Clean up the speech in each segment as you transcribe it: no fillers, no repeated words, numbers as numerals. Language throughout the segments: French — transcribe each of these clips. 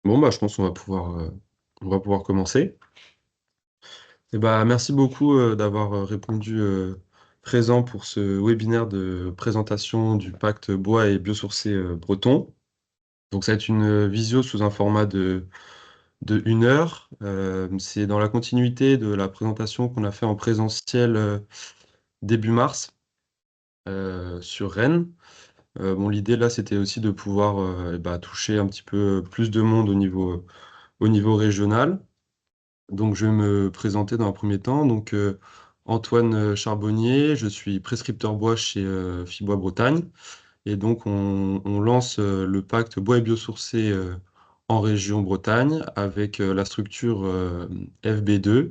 Bon, bah, je pense on va pouvoir commencer. Et bah, merci beaucoup d'avoir répondu présent pour ce webinaire de présentation du pacte bois et biosourcé breton. Donc, ça va être une visio sous un format de 1 heure. C'est dans la continuité de la présentation qu'on a fait en présentiel début mars sur Rennes. Bon, l'idée là, c'était aussi de pouvoir toucher un petit peu plus de monde au niveau régional. Donc, je vais me présenter dans un premier temps. Donc, Antoine Charbonnier, je suis prescripteur bois chez Fibois Bretagne. Et donc, on lance le pacte bois et biosourcé en région Bretagne avec la structure FB2.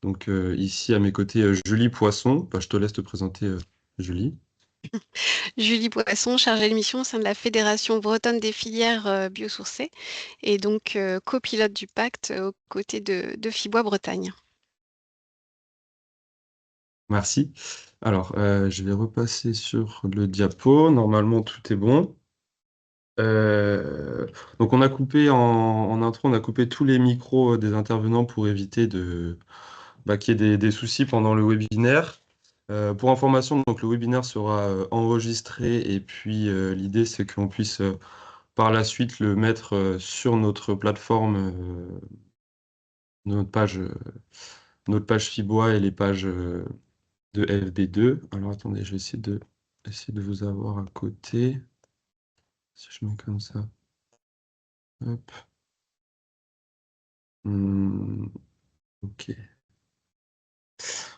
Donc, ici, à mes côtés, Julie Poisson. Bah, je te laisse te présenter, Julie. Julie Poisson, chargée de mission au sein de la Fédération bretonne des filières biosourcées et donc copilote du pacte aux côtés de Fibois Bretagne. Merci. Alors, je vais repasser sur le diapo. Normalement, tout est bon. Donc on a coupé en intro, on a coupé tous les micros des intervenants pour éviter qu'il y ait des soucis pendant le webinaire. Pour information, donc le webinaire sera enregistré et puis l'idée c'est qu'on puisse par la suite le mettre sur notre plateforme, notre page, euh, notre page Fibois et les pages de FB2. Alors attendez, je vais essayer de vous avoir à côté. Si je mets comme ça. Hop. Hmm, ok.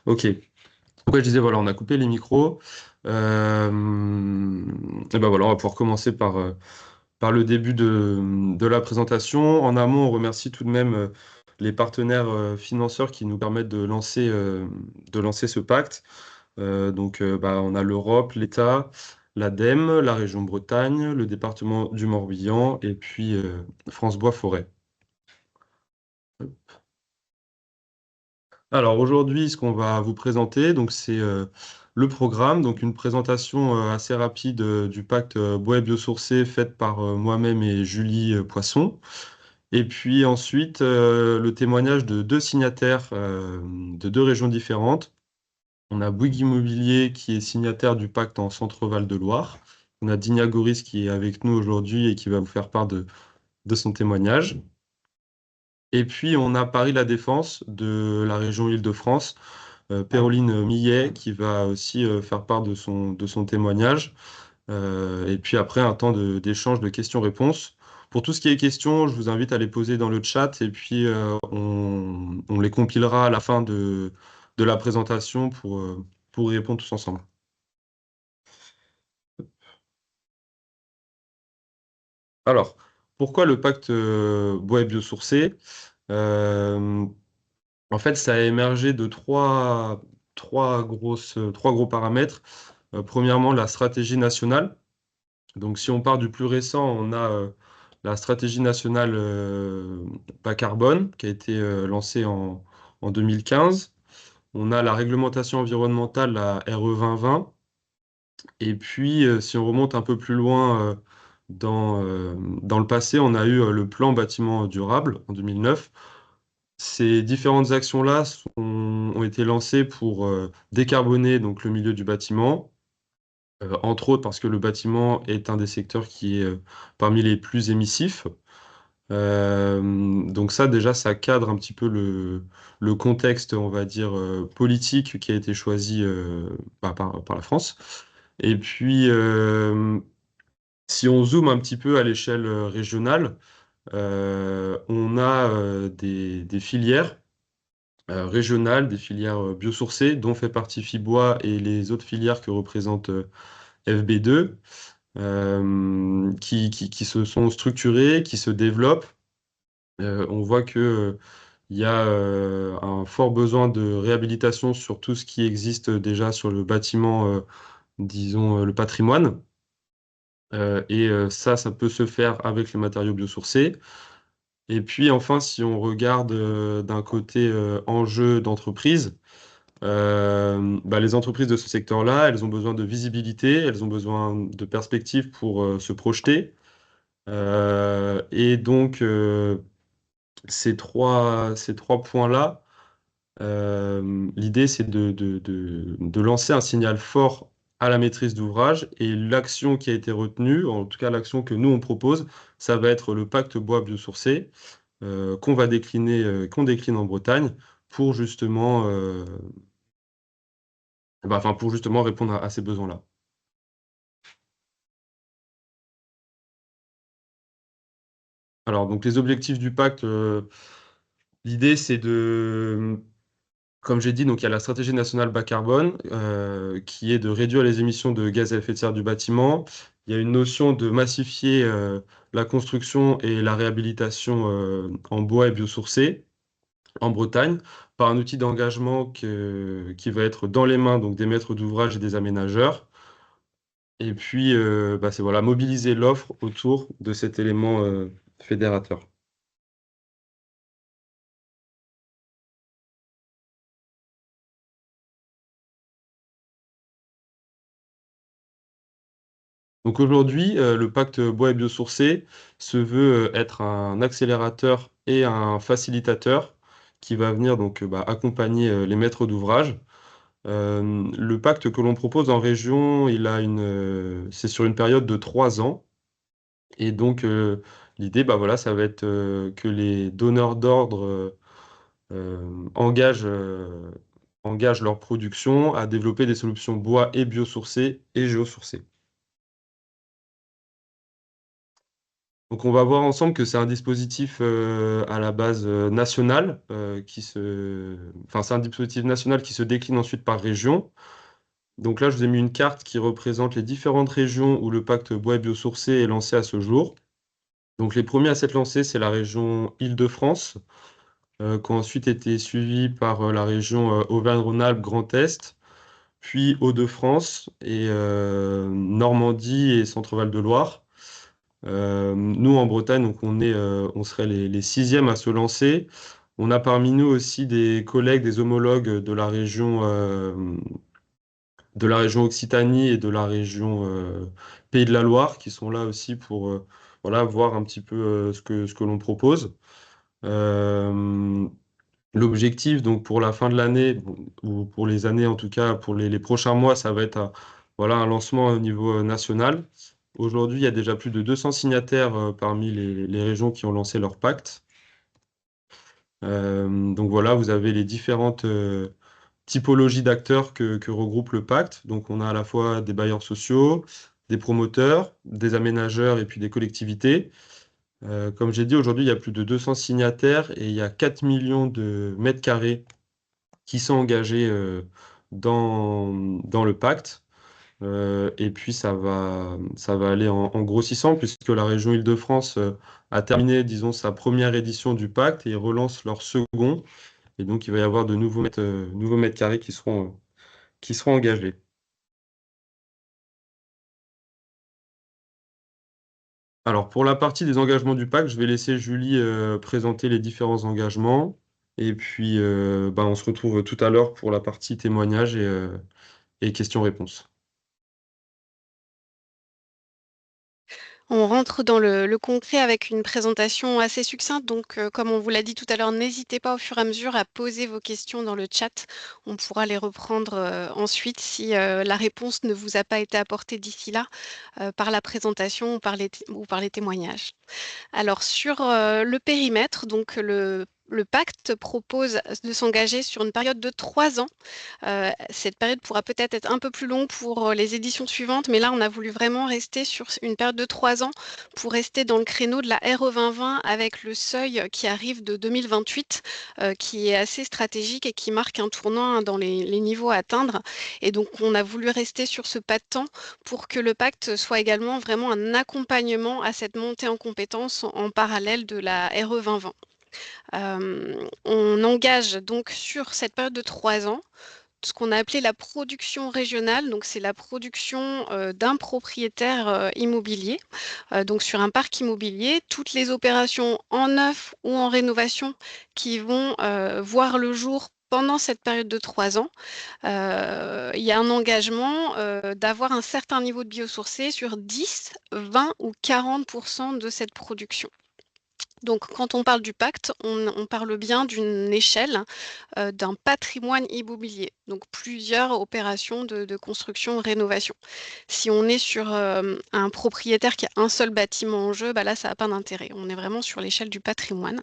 Ok. Donc, ouais, je disais, voilà, on a coupé les micros. Et ben voilà, on va pouvoir commencer par le début de la présentation. En amont, on remercie tout de même les partenaires financeurs qui nous permettent de lancer ce pacte. On a l'Europe, l'État, l'ADEME, la région Bretagne, le département du Morbihan et puis France Bois Forêt. Alors aujourd'hui, ce qu'on va vous présenter, donc c'est le programme, donc une présentation assez rapide du pacte bois et biosourcé faite par moi-même et Julie Poisson. Et puis ensuite, le témoignage de deux signataires de deux régions différentes. On a Bouygues Immobilier qui est signataire du pacte en Centre-Val de Loire. On a Digna Goris qui est avec nous aujourd'hui et qui va vous faire part de son témoignage. Et puis on a Paris La Défense de la région Île-de-France. Péroline Millet qui va aussi faire part de son témoignage. Et puis après, un temps d'échange de questions-réponses. Pour tout ce qui est questions, je vous invite à les poser dans le chat et puis on les compilera à la fin de la présentation pour y répondre tous ensemble. Alors, pourquoi le pacte bois et biosourcé? Euh, En fait, ça a émergé de trois gros paramètres. Premièrement, la stratégie nationale. Donc, si on part du plus récent, on a la stratégie nationale bas carbone qui a été lancée en 2015. On a la réglementation environnementale, la RE 2020. Et puis, si on remonte un peu plus loin dans le passé, on a eu le plan bâtiment durable en 2009. Ces différentes actions-là ont été lancées pour décarboner donc, le milieu du bâtiment, entre autres parce que le bâtiment est un des secteurs qui est parmi les plus émissifs. Donc ça, déjà, ça cadre un petit peu le contexte, on va dire, politique qui a été choisi par la France. Et puis, si on zoome un petit peu à l'échelle régionale, on a des filières régionales, des filières biosourcées, dont fait partie Fibois et les autres filières que représente FB2, qui se sont structurées, qui se développent. On voit que, il y a un fort besoin de réhabilitation sur tout ce qui existe déjà sur le bâtiment, disons, le patrimoine. Ça peut se faire avec les matériaux biosourcés. Et puis enfin, si on regarde d'un côté enjeu d'entreprise, les entreprises de ce secteur-là, elles ont besoin de visibilité, elles ont besoin de perspectives pour se projeter. Et donc, ces trois points-là, l'idée, c'est de lancer un signal fort à la maîtrise d'ouvrage. Et l'action qui a été retenue, en tout cas l'action que nous, on propose, ça va être le pacte bois biosourcé qu'on décline en Bretagne pour justement, enfin, pour justement répondre à ces besoins-là. Alors, donc les objectifs du pacte, l'idée, c'est comme j'ai dit, donc il y a la stratégie nationale bas carbone, qui est de réduire les émissions de gaz à effet de serre du bâtiment. Il y a une notion de massifier la construction et la réhabilitation en bois et biosourcés en Bretagne par un outil d'engagement qui va être dans les mains donc, des maîtres d'ouvrage et des aménageurs. Et puis, c'est voilà, mobiliser l'offre autour de cet élément fédérateur. Donc aujourd'hui, le pacte bois et biosourcé se veut être un accélérateur et un facilitateur qui va venir donc accompagner les maîtres d'ouvrage. Le pacte que l'on propose en région, c'est sur une période de 3 ans. Et donc l'idée, voilà, ça va être que les donneurs d'ordre engagent leur production à développer des solutions bois et biosourcées et géosourcées. Donc on va voir ensemble que c'est un dispositif à la base national enfin c'est un dispositif national qui se décline ensuite par région. Donc là je vous ai mis une carte qui représente les différentes régions où le pacte bois et biosourcé est lancé à ce jour. Donc les premiers à s'être lancés, c'est la région Île-de-France, qui ont ensuite été suivis par la région Auvergne-Rhône-Alpes Grand Est, puis Hauts-de-France et Normandie et Centre-Val de Loire. Nous, en Bretagne, donc on serait les sixièmes à se lancer. On a parmi nous aussi des collègues, des homologues de la région Occitanie et de la région Pays de la Loire qui sont là aussi pour voilà, voir un petit peu ce que l'on propose. Euh, L'objectif, donc pour la fin de l'année, bon, ou pour les années en tout cas, pour les prochains mois, ça va être voilà, un lancement au niveau national. Aujourd'hui, il y a déjà plus de 200 signataires parmi les régions qui ont lancé leur pacte. Donc voilà, vous avez les différentes typologies d'acteurs que regroupe le pacte. Donc on a à la fois des bailleurs sociaux, des promoteurs, des aménageurs et puis des collectivités. Comme j'ai dit, aujourd'hui, il y a plus de 200 signataires et il y a 4 millions de mètres carrés qui sont engagés dans le pacte. Et puis ça va aller en grossissant puisque la région Île-de-France a terminé, disons, sa première édition du pacte et relance leur second. Et donc il va y avoir de nouveaux mètres carrés qui seront engagés. Alors pour la partie des engagements du pacte, je vais laisser Julie présenter les différents engagements. Et puis on se retrouve tout à l'heure pour la partie témoignages et questions-réponses. On rentre dans le concret avec une présentation assez succincte. Donc, comme on vous l'a dit tout à l'heure, n'hésitez pas au fur et à mesure à poser vos questions dans le chat. On pourra les reprendre ensuite si la réponse ne vous a pas été apportée d'ici là par la présentation ou par les témoignages. Alors, sur le périmètre, donc le pacte propose de s'engager sur une période de 3 ans. Cette période pourra peut-être être un peu plus longue pour les éditions suivantes, mais là, on a voulu vraiment rester sur une période de 3 ans pour rester dans le créneau de la RE 2020 avec le seuil qui arrive de 2028, qui est assez stratégique et qui marque un tournant dans les niveaux à atteindre. Et donc, on a voulu rester sur ce pas de temps pour que le pacte soit également vraiment un accompagnement à cette montée en compétences en parallèle de la RE 2020. On engage donc sur cette période de 3 ans ce qu'on a appelé la production régionale. Donc, c'est la production d'un propriétaire immobilier. Donc, sur un parc immobilier, toutes les opérations en neuf ou en rénovation qui vont voir le jour pendant cette période de 3 ans, il y a un engagement d'avoir un certain niveau de biosourcé sur 10, 20 ou 40% de cette production. Donc, quand on parle du pacte, on parle bien d'une échelle d'un patrimoine immobilier, donc plusieurs opérations de construction, rénovation. Si on est sur un propriétaire qui a un seul bâtiment en jeu, bah là, ça n'a pas d'intérêt. On est vraiment sur l'échelle du patrimoine.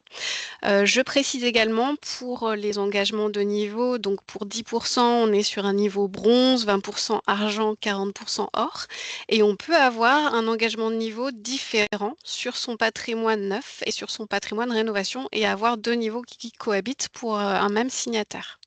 Je précise également pour les engagements de niveau, donc pour 10%, on est sur un niveau bronze, 20% argent, 40% or. Et on peut avoir un engagement de niveau différent sur son patrimoine neuf et sur son patrimoine rénovation et avoir 2 niveaux qui cohabitent pour un même signataire.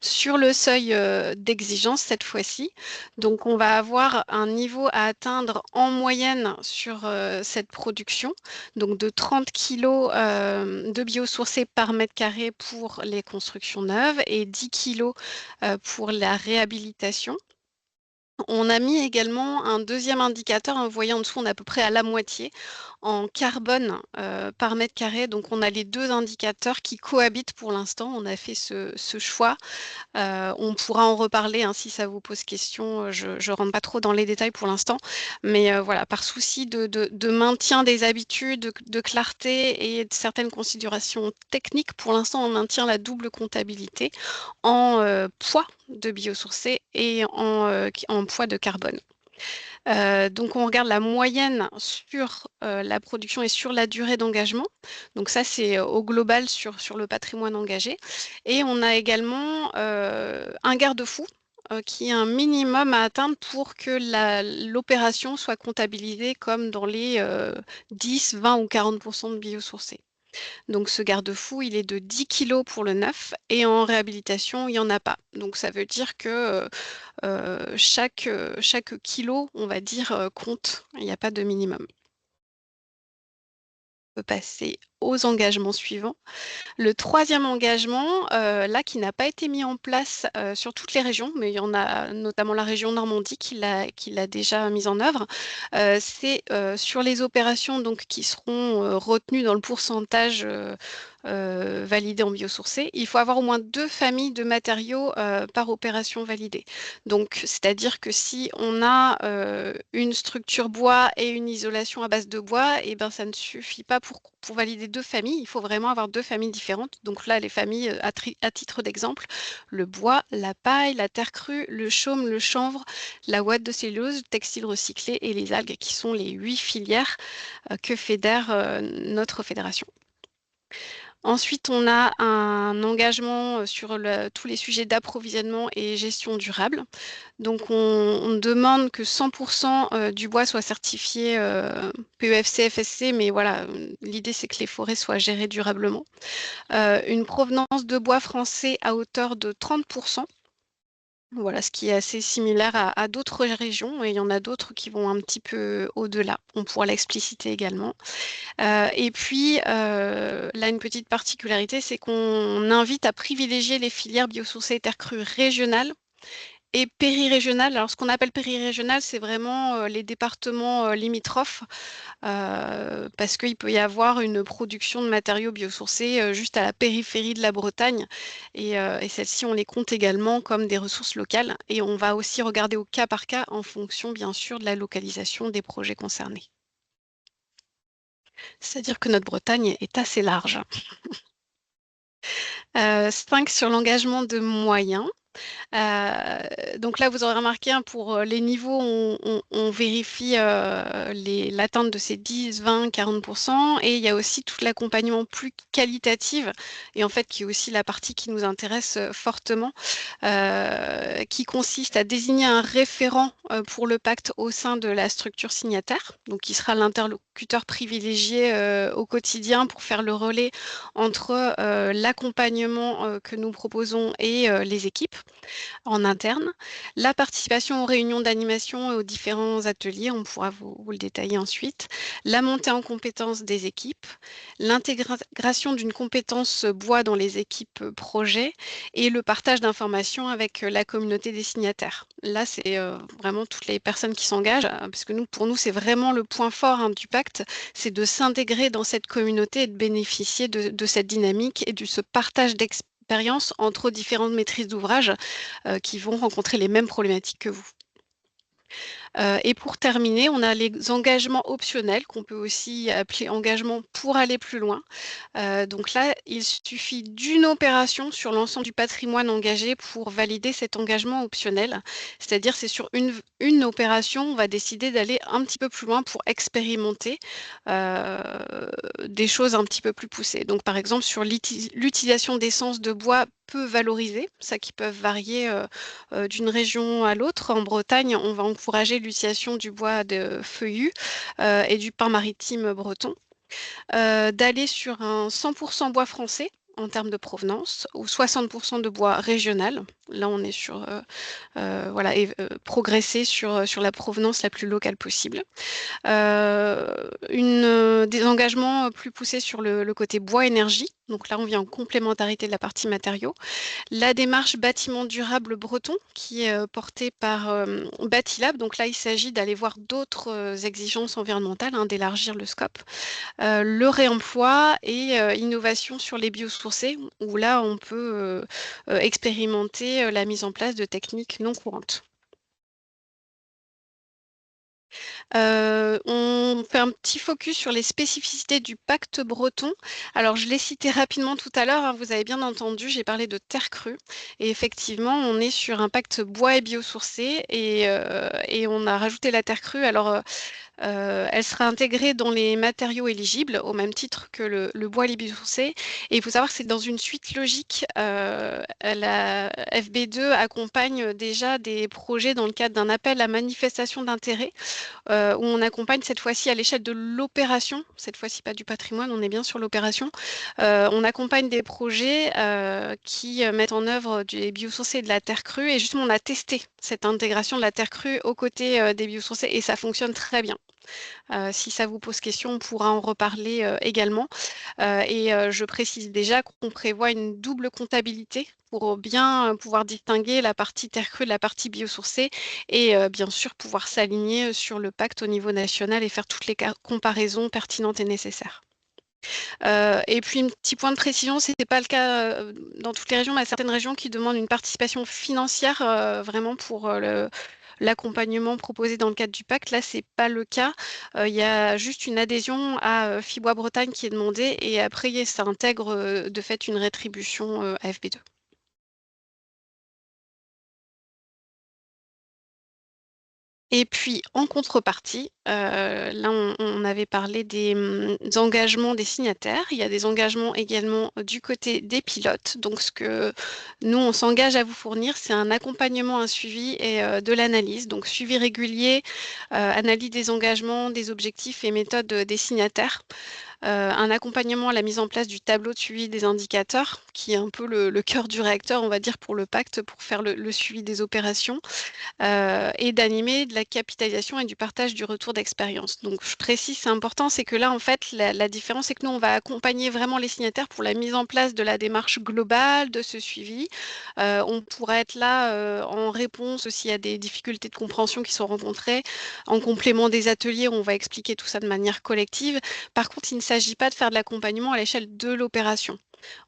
Sur le seuil d'exigence cette fois-ci, donc on va avoir un niveau à atteindre en moyenne sur cette production, donc de 30 kg de biosourcés par mètre carré pour les constructions neuves et 10 kg pour la réhabilitation. On a mis également un deuxième indicateur, vous voyez en dessous, on est à peu près à la moitié en carbone par mètre carré. Donc on a les 2 indicateurs qui cohabitent pour l'instant. On a fait ce choix. On pourra en reparler hein, si ça vous pose question. Je ne rentre pas trop dans les détails pour l'instant. Mais voilà, par souci de maintien des habitudes, de clarté et de certaines considérations techniques, pour l'instant, on maintient la double comptabilité en poids de biosourcés et en poids de carbone. Donc, on regarde la moyenne sur la production et sur la durée d'engagement. Donc, ça, c'est au global sur le patrimoine engagé. Et on a également un garde-fou qui est un minimum à atteindre pour que l'opération soit comptabilisée comme dans les 10, 20 ou 40% de biosourcés. Donc ce garde-fou, il est de 10 kg pour le neuf et en réhabilitation, il n'y en a pas. Donc ça veut dire que chaque kilo, on va dire, compte. Il n'y a pas de minimum. On peut passer aux engagements suivants. Le troisième engagement, là, qui n'a pas été mis en place sur toutes les régions, mais il y en a notamment la région Normandie qui l'a déjà mis en œuvre, c'est sur les opérations donc, qui seront retenues dans le pourcentage validé en biosourcé. Il faut avoir au moins 2 familles de matériaux par opération validée. Donc, c'est-à-dire que si on a une structure bois et une isolation à base de bois, et ben, ça ne suffit pas pour valider 2 familles. Il faut vraiment avoir 2 familles différentes. Donc là, les familles, à titre d'exemple, le bois, la paille, la terre crue, le chaume, le chanvre, la ouate de cellulose, le textile recyclé et les algues, qui sont les 8 filières que fédère notre fédération. Ensuite, on a un engagement sur tous les sujets d'approvisionnement et gestion durable. Donc, on demande que 100% du bois soit certifié PEFC, FSC, mais voilà, l'idée c'est que les forêts soient gérées durablement. Une provenance de bois français à hauteur de 30%. Voilà, ce qui est assez similaire à d'autres régions, et il y en a d'autres qui vont un petit peu au-delà. On pourra l'expliciter également. Et puis, là, une petite particularité, c'est qu'on invite à privilégier les filières biosourcées et terres crues régionales et périrégionales. Alors, ce qu'on appelle périrégional, c'est vraiment les départements limitrophes, parce qu'il peut y avoir une production de matériaux biosourcés juste à la périphérie de la Bretagne. Et celles-ci, on les compte également comme des ressources locales. Et on va aussi regarder au cas par cas en fonction, bien sûr, de la localisation des projets concernés. C'est-à-dire que notre Bretagne est assez large. 5 sur l'engagement de moyens. Donc là, vous aurez remarqué, hein, pour les niveaux, on vérifie l'atteinte de ces 10, 20, 40%. Et il y a aussi tout l'accompagnement plus qualitatif, et en fait, qui est aussi la partie qui nous intéresse fortement, qui consiste à désigner un référent pour le pacte au sein de la structure signataire, donc qui sera l'interlocuteur privilégié au quotidien pour faire le relais entre l'accompagnement que nous proposons et les équipes en interne. La participation aux réunions d'animation et aux différents ateliers, on pourra vous le détailler ensuite. La montée en compétences des équipes, l'intégration d'une compétence bois dans les équipes projets et le partage d'informations avec la communauté des signataires. Là, c'est vraiment toutes les personnes qui s'engagent, parce que pour nous, c'est vraiment le point fort hein, du pacte, c'est de s'intégrer dans cette communauté et de bénéficier de cette dynamique et de ce partage d'expérience d'expérience entre différentes maîtrises d'ouvrage qui vont rencontrer les mêmes problématiques que vous. Et pour terminer, on a les engagements optionnels qu'on peut aussi appeler engagements pour aller plus loin. Donc là, il suffit d'une opération sur l'ensemble du patrimoine engagé pour valider cet engagement optionnel. C'est-à-dire, c'est sur une opération, on va décider d'aller un petit peu plus loin pour expérimenter des choses un petit peu plus poussées. Donc par exemple, sur l'utilisation d'essence de bois peu valorisée, ça qui peuvent varier d'une région à l'autre. En Bretagne, on va encourager l'utilisation du bois de feuillu et du pin maritime breton. D'aller sur un 100% bois français en termes de provenance ou 60% de bois régional. Là, on est sur voilà, progresser sur la provenance la plus locale possible. Des engagements plus poussés sur le côté bois énergie. Donc là, on vient en complémentarité de la partie matériaux. La démarche bâtiment durable breton qui est portée par Batilab. Donc là, il s'agit d'aller voir d'autres exigences environnementales, hein, d'élargir le scope. Le réemploi et innovation sur les biosourcés, où là, on peut expérimenter la mise en place de techniques non courantes. On fait un petit focus sur les spécificités du pacte breton. Alors, je l'ai cité rapidement tout à l'heure, hein, vous avez bien entendu, j'ai parlé de terre crue. Et effectivement, on est sur un pacte bois et biosourcé et on a rajouté la terre crue. Alors, elle sera intégrée dans les matériaux éligibles au même titre que le bois et les biosourcés. Et il faut savoir que c'est dans une suite logique. La FB2 accompagne déjà des projets dans le cadre d'un appel à manifestation d'intérêt où on accompagne cette fois-ci à l'échelle de l'opération, cette fois-ci pas du patrimoine, on est bien sur l'opération. On accompagne des projets qui mettent en œuvre des biosourcés et de la terre crue et justement on a testé cette intégration de la terre crue aux côtés des biosourcés et ça fonctionne très bien. Si ça vous pose question, on pourra en reparler également. Je précise déjà qu'on prévoit une double comptabilité pour bien pouvoir distinguer la partie terre crue de la partie biosourcée et bien sûr pouvoir s'aligner sur le pacte au niveau national et faire toutes les comparaisons pertinentes et nécessaires. Et puis, un petit point de précision, ce n'est pas le cas dans toutes les régions, mais il y a certaines régions qui demandent une participation financière vraiment pour l'accompagnement proposé dans le cadre du pacte. Là, ce n'est pas le cas. Il y a juste une adhésion à Fibois Bretagne qui est demandée et après, ça intègre de fait une rétribution à FB2. Et puis, en contrepartie, là, on avait parlé des engagements des signataires. Il y a des engagements également du côté des pilotes. Donc, ce que nous, on s'engage à vous fournir, c'est un accompagnement, un suivi et de l'analyse. Donc, suivi régulier, analyse des engagements, des objectifs et méthodes des signataires. Un accompagnement à la mise en place du tableau de suivi des indicateurs, qui est un peu le cœur du réacteur, on va dire, pour le pacte, pour faire le suivi des opérations et d'animer de la capitalisation et du partage du retour d'expérience. Donc, je précise, c'est important, c'est que là, en fait, la différence, c'est que nous, on va accompagner vraiment les signataires pour la mise en place de la démarche globale de ce suivi. On pourrait être là en réponse s'il y a des difficultés de compréhension qui sont rencontrées, en complément des ateliers où on va expliquer tout ça de manière collective. Par contre, il ne s'agit pas de faire de l'accompagnement à l'échelle de l'opération.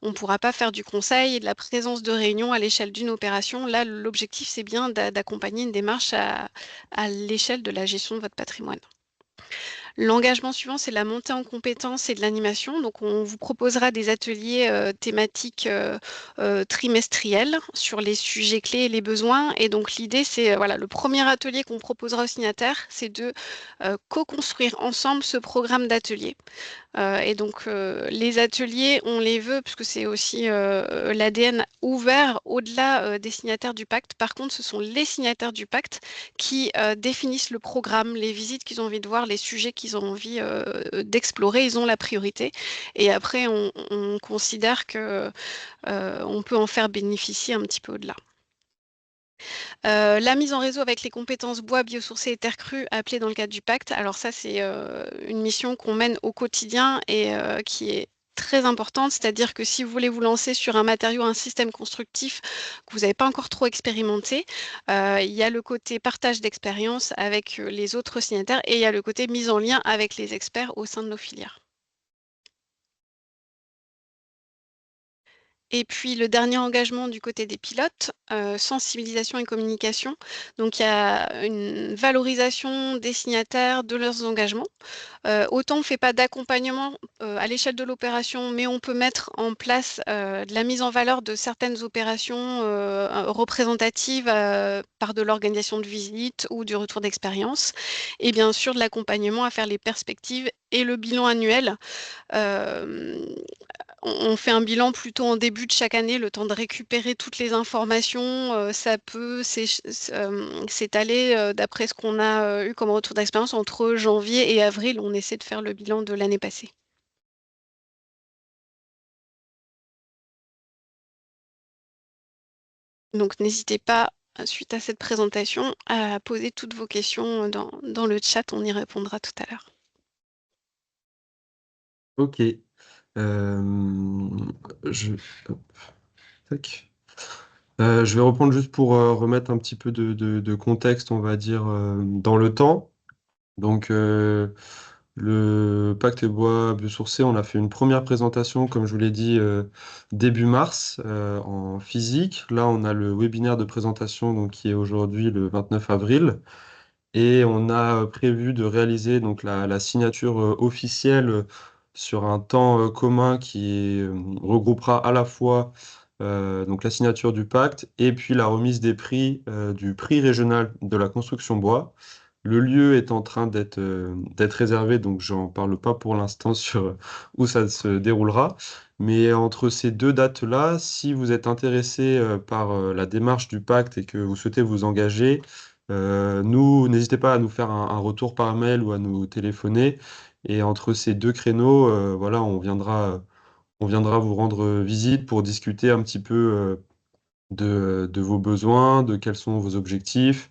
On ne pourra pas faire du conseil et de la présence de réunion à l'échelle d'une opération. Là, l'objectif, c'est bien d'accompagner une démarche à l'échelle de la gestion de votre patrimoine. L'engagement suivant, c'est la montée en compétences et de l'animation. Donc, on vous proposera des ateliers thématiques trimestriels sur les sujets clés et les besoins. Et donc, l'idée, c'est voilà, le premier atelier qu'on proposera aux signataires, c'est de co-construire ensemble ce programme d'atelier. Et donc, les ateliers, on les veut, puisque c'est aussi l'ADN ouvert au-delà des signataires du pacte. Par contre, ce sont les signataires du pacte qui définissent le programme, les visites qu'ils ont envie de voir, les sujets qu'ils ont envie d'explorer. Ils ont la priorité. Et après, on considère que on peut en faire bénéficier un petit peu au-delà. La mise en réseau avec les compétences bois, biosourcés et terre crue appelées dans le cadre du pacte. Alors ça, c'est une mission qu'on mène au quotidien et qui est très importante, c'est-à-dire que si vous voulez vous lancer sur un matériau, un système constructif que vous n'avez pas encore trop expérimenté, il y a le côté partage d'expérience avec les autres signataires et il y a le côté mise en lien avec les experts au sein de nos filières. Et puis le dernier engagement du côté des pilotes, sensibilisation et communication. Donc il y a une valorisation des signataires, de leurs engagements. Autant on ne fait pas d'accompagnement, à l'échelle de l'opération, mais on peut mettre en place, de la mise en valeur de certaines opérations, représentatives, par de l'organisation de visites ou du retour d'expérience et bien sûr de l'accompagnement à faire les perspectives et le bilan annuel. Hem, on fait un bilan plutôt en début de chaque année, le temps de récupérer toutes les informations, ça peut s'étaler, d'après ce qu'on a, eu comme retour d'expérience entre janvier et avril. On essaie de faire le bilan de l'année passée. Donc n'hésitez pas, suite à cette présentation, à poser toutes vos questions, dans le chat, on y répondra tout à l'heure. OK. Je hop, tac. Je vais reprendre juste pour, remettre un petit peu de contexte, on va dire, dans le temps. Donc, le pacte bois biosourcé, on a fait une première présentation, comme je vous l'ai dit, début mars, en physique. Là, on a le webinaire de présentation, donc qui est aujourd'hui le 29 avril. Et on a prévu de réaliser donc la signature officielle sur un temps commun qui regroupera à la fois donc la signature du pacte et puis la remise des prix du prix régional de la construction bois. Le lieu est en train d'être réservé, donc j'en parle pas pour l'instant sur où ça se déroulera. Mais entre ces deux dates-là, si vous êtes intéressé par la démarche du pacte et que vous souhaitez vous engager, n'hésitez pas à nous faire un retour par mail ou à nous téléphoner. Et entre ces deux créneaux, voilà, on viendra vous rendre visite pour discuter un petit peu de vos besoins, de quels sont vos objectifs,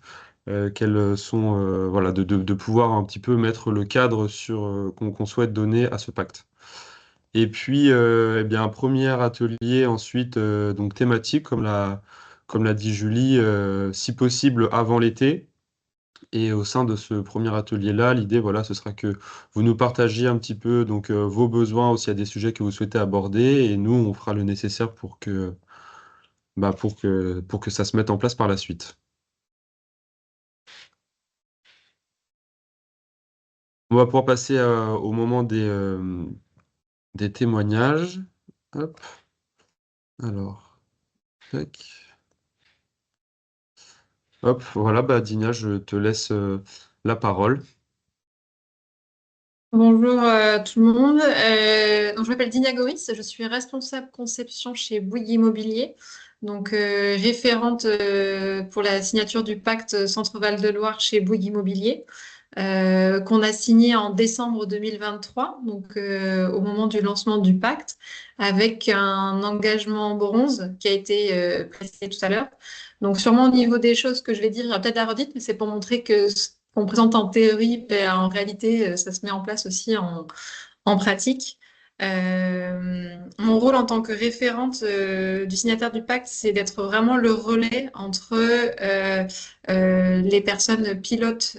quels sont, voilà, de pouvoir un petit peu mettre le cadre sur, qu'on souhaite donner à ce pacte. Et puis, eh bien, un premier atelier ensuite, donc thématique, comme l'a dit Julie, si possible avant l'été. Et au sein de ce premier atelier-là, l'idée, voilà, ce sera que vous nous partagiez un petit peu donc, vos besoins, aussi, il y a des sujets que vous souhaitez aborder et nous, on fera le nécessaire pour que ça se mette en place par la suite. On va pouvoir passer, au moment des témoignages. Hop, alors, tac. Hop, voilà, bah, Dina, je te laisse, la parole. Bonjour tout le monde. Donc, je m'appelle Dina Goris, je suis responsable conception chez Bouygues Immobilier, donc référente pour la signature du pacte Centre-Val de Loire chez Bouygues Immobilier, qu'on a signé en décembre 2023, donc au moment du lancement du pacte, avec un engagement bronze qui a été précisé tout à l'heure. Donc sûrement au niveau des choses que je vais dire, il y aura peut-être la redite, mais c'est pour montrer que ce qu'on présente en théorie, ben, en réalité, ça se met en place aussi en pratique. Mon rôle en tant que référente du signataire du pacte, c'est d'être vraiment le relais entre les personnes pilotes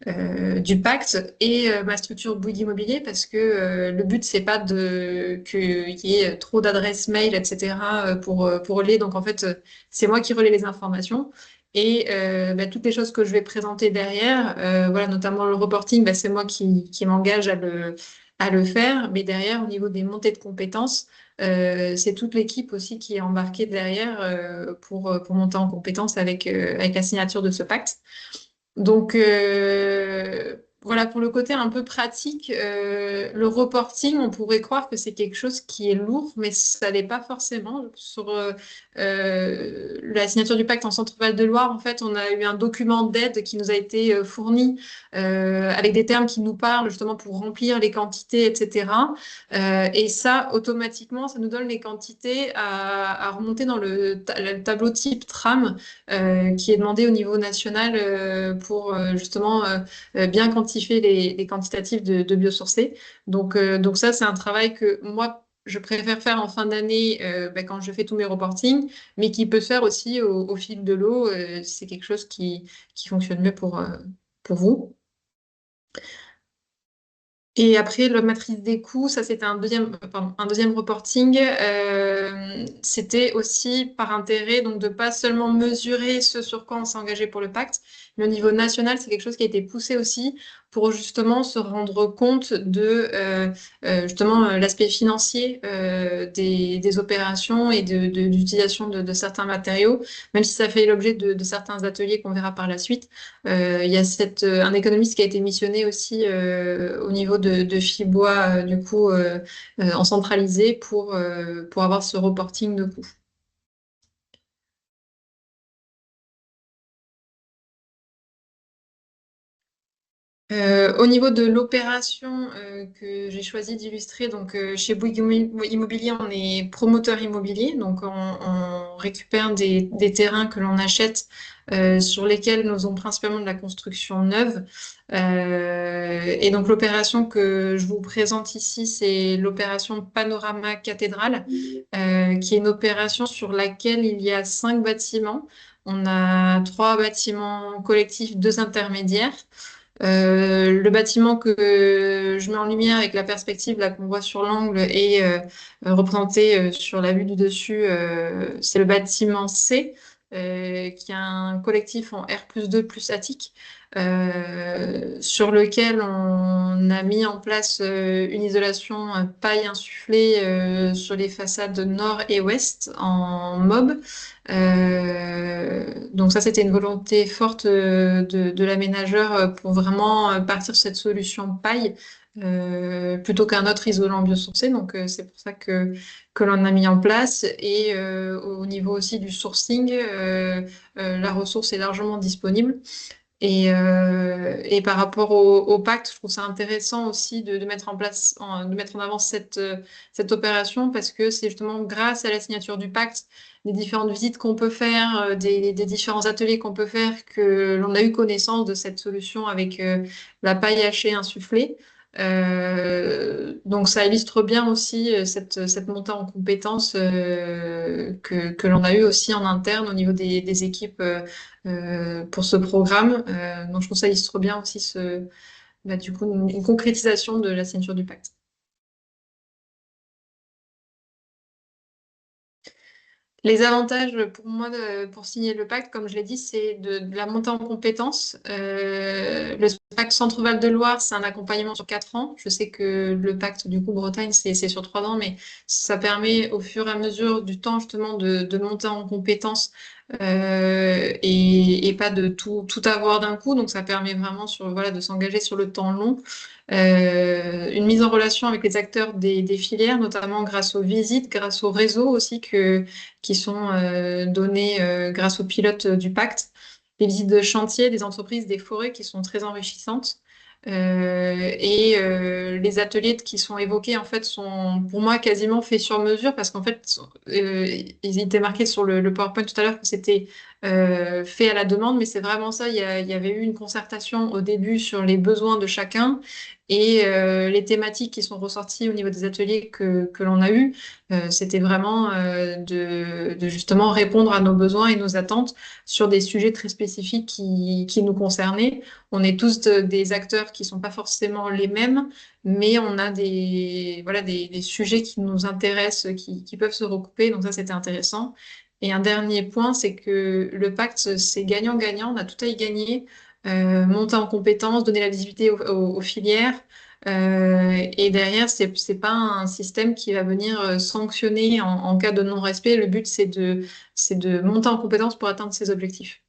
du pacte et ma structure Bouygues Immobilier, parce que le but, c'est pas qu'il y ait trop d'adresses mail, etc., pour relayer. Donc, en fait, c'est moi qui relais les informations. Et bah, toutes les choses que je vais présenter derrière, voilà, notamment le reporting, bah, c'est moi qui m'engage à le faire. Mais derrière, au niveau des montées de compétences, c'est toute l'équipe aussi qui est embarquée derrière pour monter en compétences avec la signature de ce pacte. Donc voilà, pour le côté un peu pratique, le reporting, on pourrait croire que c'est quelque chose qui est lourd, mais ça l'est pas forcément. Sur la signature du pacte en Centre-Val de Loire, en fait, on a eu un document d'aide qui nous a été fourni avec des termes qui nous parlent justement pour remplir les quantités, etc. Et ça, automatiquement, ça nous donne les quantités à remonter dans le tableau type tram qui est demandé au niveau national pour justement bien quantifier les quantitatifs de biosourcés. Donc ça, c'est un travail que moi, je préfère faire en fin d'année bah, quand je fais tous mes reportings, mais qui peut se faire aussi au fil de l'eau si c'est quelque chose qui fonctionne mieux pour vous. Et après, la matrice des coûts, ça c'était un deuxième reporting. C'était aussi par intérêt, donc de pas seulement mesurer ce sur quoi on s'est engagé pour le pacte, mais au niveau national, c'est quelque chose qui a été poussé aussi pour justement se rendre compte de justement l'aspect financier des opérations et d'utilisation de certains matériaux, même si ça fait l'objet de certains ateliers qu'on verra par la suite. Il y a un économiste qui a été missionné aussi au niveau de Fibois, du coup, en centralisé pour avoir ce reporting de coûts. Au niveau de l'opération que j'ai choisi d'illustrer, donc chez Bouygues Immobilier, on est promoteur immobilier, donc on récupère des terrains que l'on achète sur lesquels nous avons principalement de la construction neuve. Et donc l'opération que je vous présente ici, c'est l'opération Panorama Cathédrale, qui est une opération sur laquelle il y a 5 bâtiments. On a 3 bâtiments collectifs, 2 intermédiaires. Le bâtiment que je mets en lumière avec la perspective là qu'on voit sur l'angle et représenté sur la vue du dessus, c'est le bâtiment C, qui a un collectif en R+2 plus attique, sur lequel on a mis en place une isolation paille insufflée sur les façades nord et ouest en mob. Donc ça, c'était une volonté forte de l'aménageur pour vraiment partir sur cette solution paille plutôt qu'un autre isolant biosourcé. Donc c'est pour ça que l'on a mis en place. Et au niveau aussi du sourcing, la ressource est largement disponible. Et par rapport au pacte, je trouve ça intéressant aussi de mettre en place, de mettre en avant cette opération parce que c'est justement grâce à la signature du pacte, des différentes visites qu'on peut faire, des différents ateliers qu'on peut faire, que l'on a eu connaissance de cette solution avec la paille hachée insufflée. Donc ça illustre bien aussi cette montée en compétences que l'on a eu aussi en interne au niveau des équipes pour ce programme. Donc je trouve ça illustre bien aussi du coup, une concrétisation de la signature du pacte. Les avantages pour moi pour signer le pacte, comme je l'ai dit, c'est de la montée en compétences. Le pacte Centre-Val de Loire, c'est un accompagnement sur 4 ans. Je sais que le pacte du coup Bretagne, c'est sur 3 ans, mais ça permet au fur et à mesure du temps justement de monter en compétences et pas de tout avoir d'un coup. Donc ça permet vraiment voilà, de s'engager sur le temps long. Une mise en relation avec les acteurs des filières, notamment grâce aux visites, grâce au réseau aussi qui sont données grâce aux pilotes du pacte, des visites de chantier, des entreprises, des forêts qui sont très enrichissantes. Et les ateliers qui sont évoqués en fait sont pour moi quasiment faits sur mesure parce qu'en fait ils étaient marqués sur le PowerPoint tout à l'heure que c'était fait à la demande, mais c'est vraiment ça. Il y avait eu une concertation au début sur les besoins de chacun et les thématiques qui sont ressorties au niveau des ateliers que l'on a eus. C'était vraiment de justement répondre à nos besoins et nos attentes sur des sujets très spécifiques qui nous concernaient. On est tous des acteurs qui sont pas forcément les mêmes, mais on a voilà, des sujets qui nous intéressent, qui peuvent se recouper. Donc ça, c'était intéressant. Et un dernier point, c'est que le pacte, c'est gagnant-gagnant. On a tout à y gagner. Monter en compétences, donner la visibilité aux filières. Et derrière, c'est pas un système qui va venir sanctionner en cas de non-respect. Le but, c'est de monter en compétences pour atteindre ses objectifs.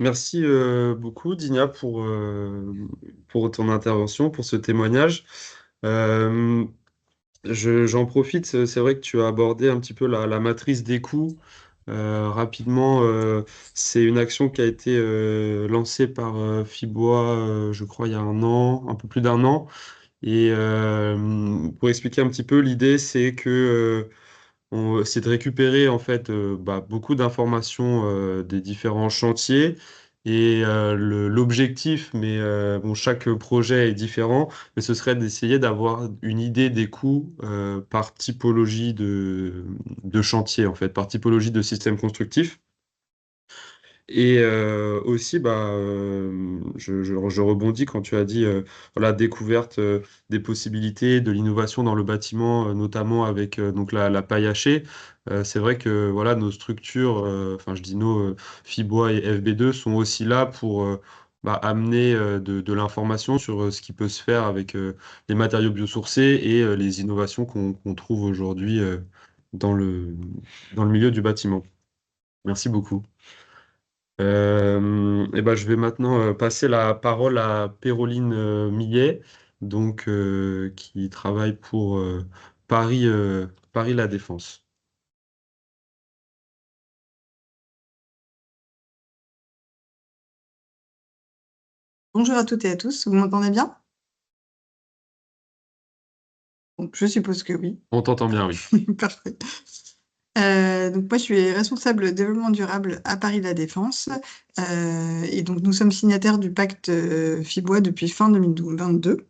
Merci beaucoup, Dinia, pour ton intervention, pour ce témoignage. Euh, j'en profite, c'est vrai que tu as abordé un petit peu la matrice des coûts. Rapidement, c'est une action qui a été lancée par Fibois, je crois, il y a un an, un peu plus d'un an. Et pour expliquer un petit peu, l'idée, c'est que c'est de récupérer en fait beaucoup d'informations des différents chantiers Et l'objectif, mais bon, chaque projet est différent, mais ce serait d'essayer d'avoir une idée des coûts par typologie de chantier, en fait, par typologie de système constructif. Et aussi, bah, je rebondis quand tu as dit voilà, découverte des possibilités, de l'innovation dans le bâtiment, notamment avec donc la paille hachée. C'est vrai que voilà, nos structures, enfin je dis nos Fibois et FB2 sont aussi là pour bah, amener de l'information sur ce qui peut se faire avec les matériaux biosourcés et les innovations qu'on trouve aujourd'hui dans dans le milieu du bâtiment. Merci beaucoup. Et ben, je vais maintenant passer la parole à Péroline Millet, donc, qui travaille pour Paris La Défense. Bonjour à toutes et à tous, vous m'entendez bien? Donc, je suppose que oui. On t'entend bien, oui. Parfait. Donc moi, je suis responsable développement durable à Paris La Défense. Et donc, nous sommes signataires du pacte FIBOIS depuis fin 2022.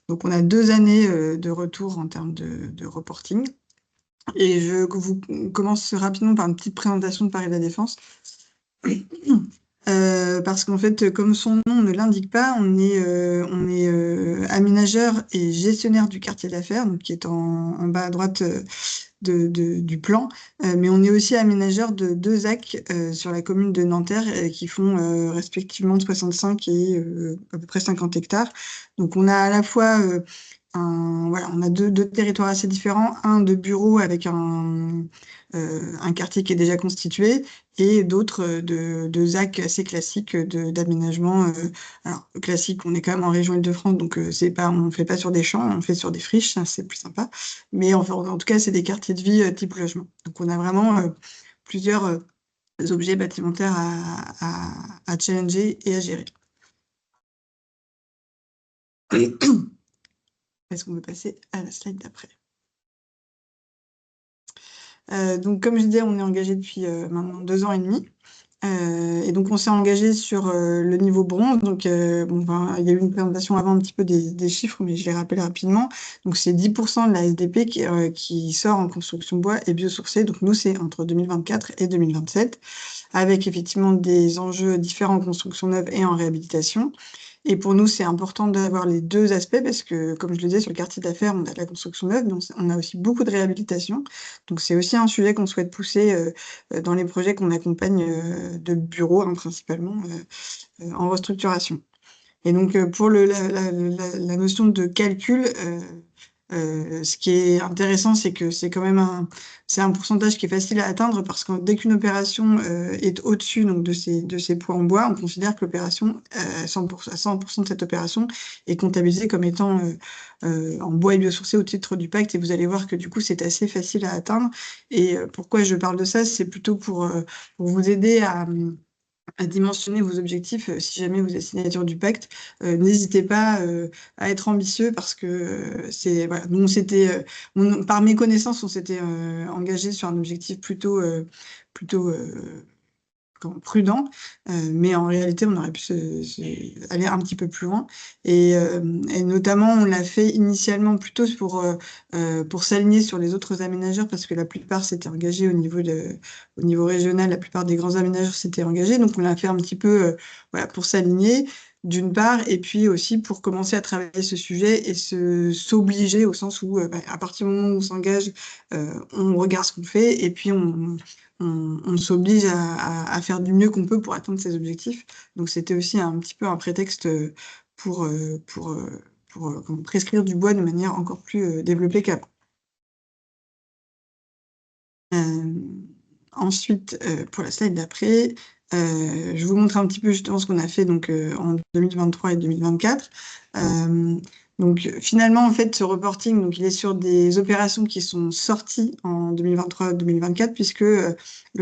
Donc, on a 2 années de retour en termes de reporting. Et je vous commence rapidement par une petite présentation de Paris La Défense. Parce qu'en fait, comme son nom ne l'indique pas, on est aménageur et gestionnaire du quartier d'affaires, donc qui est en bas à droite du plan, mais on est aussi aménageur de 2 ZAC sur la commune de Nanterre qui font respectivement 65 et à peu près 50 hectares. Donc on a à la fois voilà, on a deux territoires assez différents, un de bureaux avec un quartier qui est déjà constitué et d'autres de ZAC assez classiques d'aménagement. Alors, classique, on est quand même en région Île-de-France, donc c'est pas, on fait pas sur des champs, on fait sur des friches, hein, c'est plus sympa. Mais enfin, en tout cas, c'est des quartiers de vie type logement. Donc, on a vraiment plusieurs objets bâtimentaires à challenger et à gérer. Est-ce qu'on peut passer à la slide d'après? Donc, comme je disais, on est engagé depuis maintenant 2 ans et demi. Et donc, on s'est engagé sur le niveau bronze. Donc, bon, ben, il y a eu une présentation avant un petit peu des chiffres, mais je les rappelle rapidement. Donc, c'est 10% de la SDP qui sort en construction bois et biosourcée. Donc, nous, c'est entre 2024 et 2027, avec effectivement des enjeux différents en construction neuve et en réhabilitation. Et pour nous, c'est important d'avoir les 2 aspects parce que, comme je le disais, sur le quartier d'affaires, on a de la construction neuve, mais on a aussi beaucoup de réhabilitation. Donc, c'est aussi un sujet qu'on souhaite pousser dans les projets qu'on accompagne de bureaux, hein, principalement, en restructuration. Et donc, pour la notion de calcul, ce qui est intéressant, c'est que c'est quand même c'est un pourcentage qui est facile à atteindre parce que dès qu'une opération est au-dessus donc de ces poids en bois, on considère que l'opération, 100% de cette opération est comptabilisée comme étant en bois et biosourcé au titre du pacte. Et vous allez voir que du coup, c'est assez facile à atteindre. Et pourquoi je parle de ça, c'est plutôt pour vous aider à dimensionner vos objectifs si jamais vous êtes signature du pacte. N'hésitez pas à être ambitieux parce que c'est voilà, nous on s'était par méconnaissance on s'était engagé sur un objectif plutôt prudent, mais en réalité, on aurait pu aller un petit peu plus loin. Et notamment, on l'a fait initialement plutôt pour s'aligner sur les autres aménageurs, parce que la plupart s'étaient engagés au niveau régional, la plupart des grands aménageurs s'étaient engagés. Donc, on l'a fait un petit peu voilà, pour s'aligner, d'une part, et puis aussi pour commencer à travailler ce sujet et s'obliger au sens où, à partir du moment où on s'engage, on regarde ce qu'on fait, et puis on s'oblige à faire du mieux qu'on peut pour atteindre ces objectifs. Donc c'était aussi un petit peu un prétexte pour, prescrire du bois de manière encore plus développée qu'avant. Ensuite, pour la slide d'après, je vous montre un petit peu justement ce qu'on a fait donc, en 2023 et 2024. Donc finalement, en fait, ce reporting, donc, il est sur des opérations qui sont sorties en 2023-2024, puisque le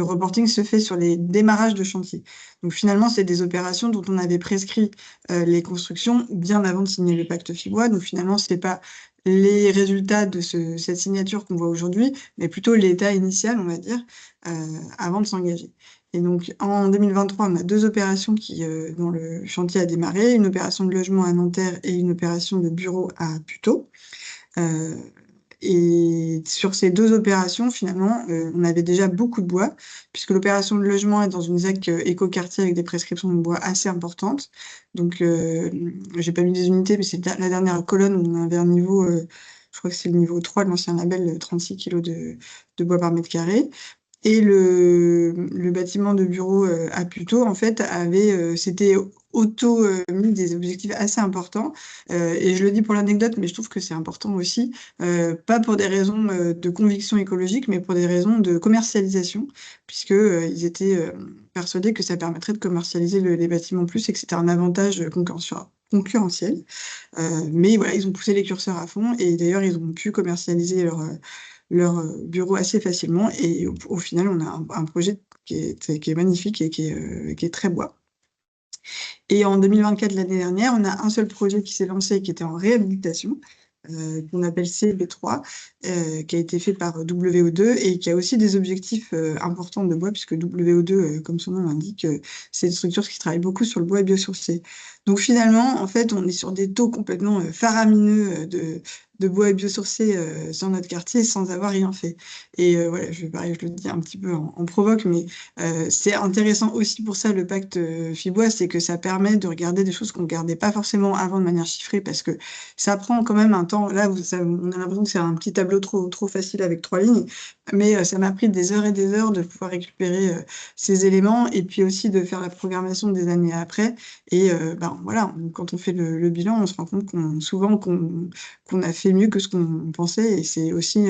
reporting se fait sur les démarrages de chantier. Donc finalement, c'est des opérations dont on avait prescrit les constructions bien avant de signer le pacte FIBOIS. Donc finalement, c'est pas les résultats de cette signature qu'on voit aujourd'hui, mais plutôt l'état initial, on va dire, avant de s'engager. Et donc, en 2023, on a 2 opérations dont le chantier a démarré, une opération de logement à Nanterre et une opération de bureau à Puteaux. Euh, et sur ces 2 opérations, finalement, on avait déjà beaucoup de bois, puisque l'opération de logement est dans une ZAC écoquartier avec des prescriptions de bois assez importantes. Donc, j'ai pas mis des unités, mais c'est la dernière colonne où on avait un niveau, je crois que c'est le niveau 3 de l'ancien label, 36 kg de bois par mètre carré. Et le bâtiment de bureau à Puteaux, en fait, s'était mis des objectifs assez importants. Et je le dis pour l'anecdote, mais je trouve que c'est important aussi, pas pour des raisons de conviction écologique, mais pour des raisons de commercialisation, puisque ils étaient persuadés que ça permettrait de commercialiser les bâtiments plus et que c'était un avantage concurrentiel. Mais voilà, ils ont poussé les curseurs à fond et d'ailleurs, ils ont pu commercialiser leur bureau assez facilement. Et au final, on a un projet qui est magnifique et qui est très beau. Et en 2024, l'année dernière, on a un seul projet qui s'est lancé qui était en réhabilitation, qu'on appelle CB3, qui a été fait par WO2 et qui a aussi des objectifs importants de bois, puisque WO2, comme son nom l'indique, c'est une structure qui travaille beaucoup sur le bois biosourcé. Donc finalement, en fait, on est sur des taux complètement faramineux de bois biosourcé sur notre quartier sans avoir rien fait. Et voilà, pareil, je le dis un petit peu en provoque, mais c'est intéressant aussi pour ça le pacte Fibois, c'est que ça permet de regarder des choses qu'on ne regardait pas forcément avant de manière chiffrée, parce que ça prend quand même un temps. Là, on a l'impression que c'est un petit tableau trop facile avec 3 lignes, mais ça m'a pris des heures et des heures de pouvoir récupérer ces éléments et puis aussi de faire la programmation des années après. Et ben voilà, quand on fait le bilan, on se rend compte souvent qu'on a fait mieux que ce qu'on pensait, et c'est aussi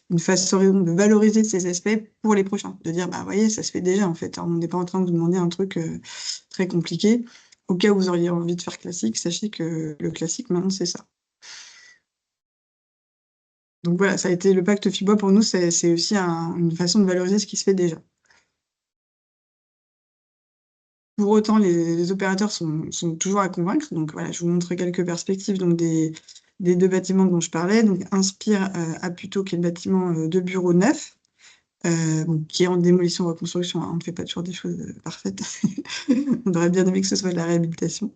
une façon de valoriser ces aspects pour les prochains, de dire, bah, vous voyez, ça se fait déjà, en fait, hein. On n'est pas en train de vous demander un truc très compliqué. Au cas où vous auriez envie de faire classique, sachez que le classique, maintenant, c'est ça. Donc voilà, ça a été le pacte FIBOA pour nous, c'est aussi une façon de valoriser ce qui se fait déjà. Pour autant, les opérateurs sont toujours à convaincre. Donc voilà, je vous montre quelques perspectives donc des 2 bâtiments dont je parlais. Donc Inspire à Puteaux, qui est le bâtiment de bureau neuf, qui est en démolition-reconstruction, hein. On ne fait pas toujours des choses parfaites. On aurait bien aimé que ce soit de la réhabilitation.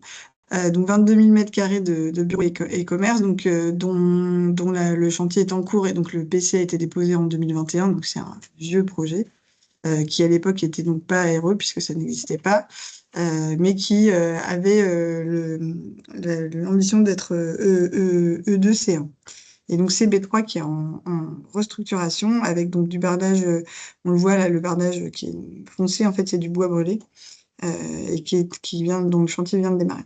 Donc 22 000 m² de bureaux et commerces, donc, dont le chantier est en cours, et donc le PC a été déposé en 2021, donc c'est un vieux projet. Qui à l'époque était donc pas aéreux puisque ça n'existait pas, mais qui avait l'ambition d'être E2C1. Et donc CB3 qui est en restructuration avec donc du bardage, on le voit là, le bardage qui est foncé, en fait c'est du bois brûlé, et dont le chantier vient de démarrer.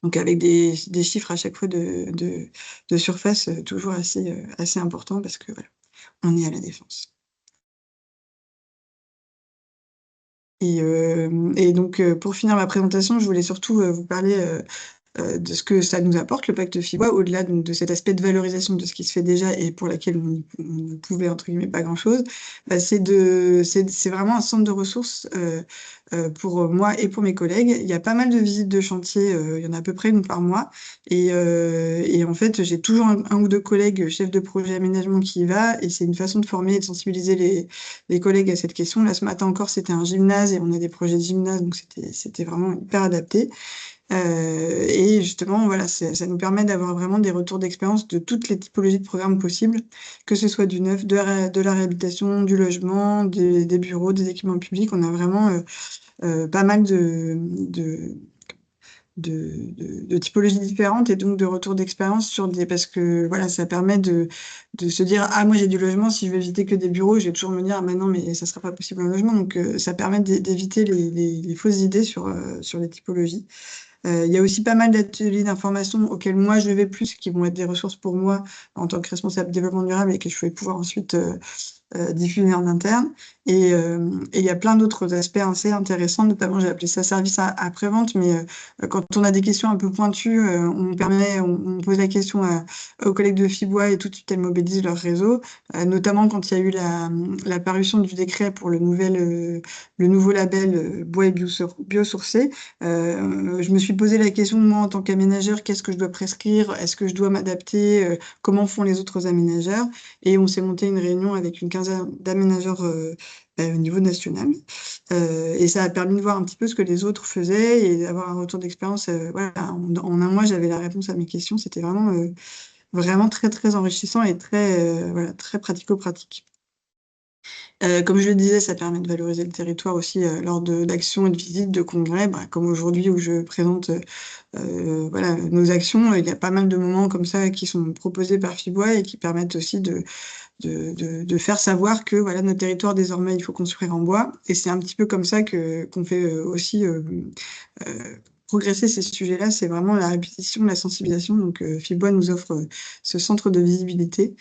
Donc avec des chiffres à chaque fois de surface toujours assez importants, parce que voilà, on est à la Défense. Et donc, pour finir ma présentation, je voulais surtout vous parler de ce que ça nous apporte, le pacte FIBOA, au-delà donc, de cet aspect de valorisation de ce qui se fait déjà et pour laquelle on ne pouvait, entre guillemets, pas grand-chose. Bah, c'est vraiment un centre de ressources pour moi et pour mes collègues. Il y a pas mal de visites de chantier, il y en a à peu près une par mois. Et en fait, j'ai toujours un ou deux collègues chefs de projet aménagement qui y va, et c'est une façon de former et de sensibiliser les collègues à cette question. Là, ce matin encore, c'était un gymnase et on a des projets de gymnase, donc c'était vraiment hyper adapté. Et justement, voilà, ça nous permet d'avoir vraiment des retours d'expérience de toutes les typologies de programmes possibles, que ce soit du neuf, de la réhabilitation, du logement, des bureaux, des équipements publics. On a vraiment pas mal de typologies différentes et donc de retours d'expérience parce que voilà, ça permet de se dire, ah, moi j'ai du logement, si je vais visiter que des bureaux, je vais toujours me dire, ah, mais non, mais ça sera pas possible en logement. Donc ça permet d'éviter les fausses idées sur les typologies. Il y a aussi pas mal d'ateliers d'information auxquels moi je vais plus, qui vont être des ressources pour moi en tant que responsable développement durable, et que je vais pouvoir ensuite diffusés en interne. Et il y a plein d'autres aspects assez intéressants, notamment j'ai appelé ça service après-vente, mais quand on a des questions un peu pointues, on pose la question aux collègues de Fibois et tout de suite elles mobilisent leur réseau, notamment quand il y a eu la parution du décret pour le nouveau label bois et biosourcé. Je me suis posé la question, moi, en tant qu'aménageur, qu'est-ce que je dois prescrire? Est-ce que je dois m'adapter? Comment font les autres aménageurs? Et on s'est monté une réunion avec une quinzaine d'aménageurs au niveau national. Et ça a permis de voir un petit peu ce que les autres faisaient et d'avoir un retour d'expérience. Voilà, en un mois, j'avais la réponse à mes questions. C'était vraiment très, très enrichissant et voilà, très pratico-pratique. Comme je le disais, ça permet de valoriser le territoire aussi lors d'actions et de visites, de congrès, comme aujourd'hui où je présente voilà, nos actions. Il y a pas mal de moments comme ça qui sont proposés par Fibois et qui permettent aussi de faire savoir que voilà, notre territoire, désormais, il faut construire en bois. Et c'est un petit peu comme ça qu'on fait aussi progresser ces sujets-là. C'est vraiment la répétition, la sensibilisation. Donc, Fibois nous offre ce centre de visibilité.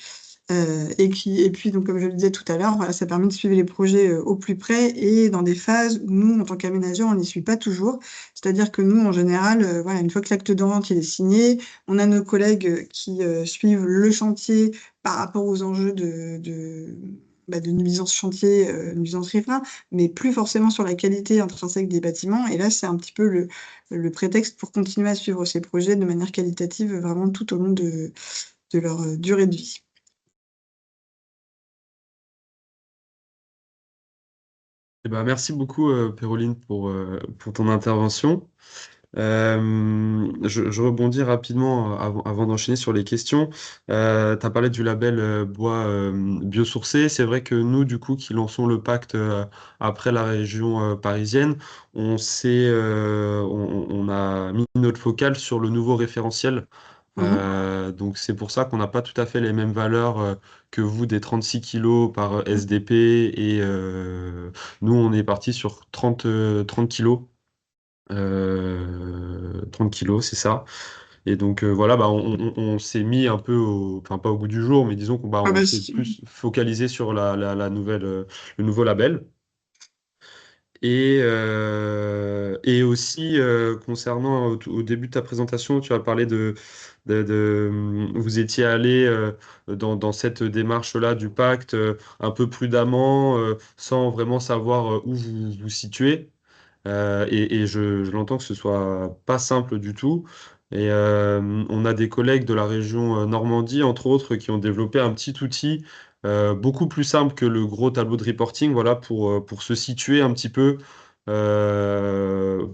Et puis, donc, comme je le disais tout à l'heure, voilà, ça permet de suivre les projets au plus près et dans des phases où nous, en tant qu'aménageurs, on n'y suit pas toujours. C'est-à-dire que nous, en général, voilà, une fois que l'acte de vente il est signé, on a nos collègues qui suivent le chantier par rapport aux enjeux de nuisance chantier, nuisance riverain, mais plus forcément sur la qualité intrinsèque des bâtiments. Et là, c'est un petit peu le prétexte pour continuer à suivre ces projets de manière qualitative, vraiment tout au long de leur durée de vie. Eh ben, merci beaucoup, Péroline, pour ton intervention. Je rebondis rapidement avant d'enchaîner sur les questions. Tu as parlé du label bois biosourcé. C'est vrai que nous, du coup, qui lançons le pacte après la région parisienne, on a mis notre focale sur le nouveau référentiel. Mhm. Donc c'est pour ça qu'on n'a pas tout à fait les mêmes valeurs que vous des 36 kilos par SDP et nous on est parti sur 30 kilos. 30 kilos, c'est ça. Et donc voilà, on s'est mis un peu enfin pas au goût du jour, mais disons Ah on bah, s'est plus focalisé sur la nouvelle, le nouveau label. Et aussi, concernant au début de ta présentation, tu as parlé vous étiez allé dans cette démarche-là du pacte un peu prudemment, sans vraiment savoir où vous vous situez. Et je l'entends que ce soit pas simple du tout. Et on a des collègues de la région Normandie, entre autres, qui ont développé un petit outil beaucoup plus simple que le gros tableau de reporting, voilà, pour se situer un petit peu,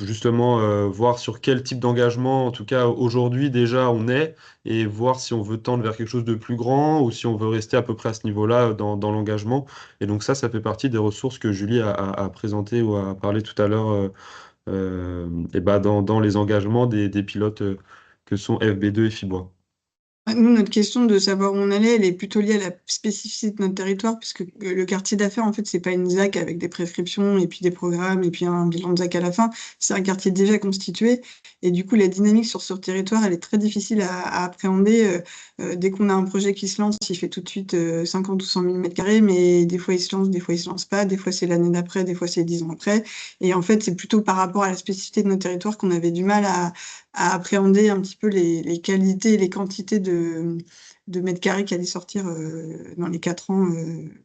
justement, voir sur quel type d'engagement, en tout cas aujourd'hui déjà, on est, et voir si on veut tendre vers quelque chose de plus grand ou si on veut rester à peu près à ce niveau-là dans l'engagement. Et donc ça fait partie des ressources que Julie a présentées ou a parlé tout à l'heure et dans les engagements des pilotes que sont FB2 et Fibois. Nous, notre question de savoir où on allait, elle est plutôt liée à la spécificité de notre territoire, puisque le quartier d'affaires, en fait, c'est pas une ZAC avec des prescriptions et puis des programmes et puis un bilan de ZAC à la fin. C'est un quartier déjà constitué. Et du coup, la dynamique sur ce territoire, elle est très difficile à appréhender. Dès qu'on a un projet qui se lance, il fait tout de suite 50 ou 100 000 mètres carrés, mais des fois, il se lance, des fois, il se lance pas. Des fois, c'est l'année d'après, des fois, c'est 10 ans après. Et en fait, c'est plutôt par rapport à la spécificité de notre territoire qu'on avait du mal à appréhender un petit peu les qualités et les quantités de mètres carrés qui allaient sortir dans les 4 ans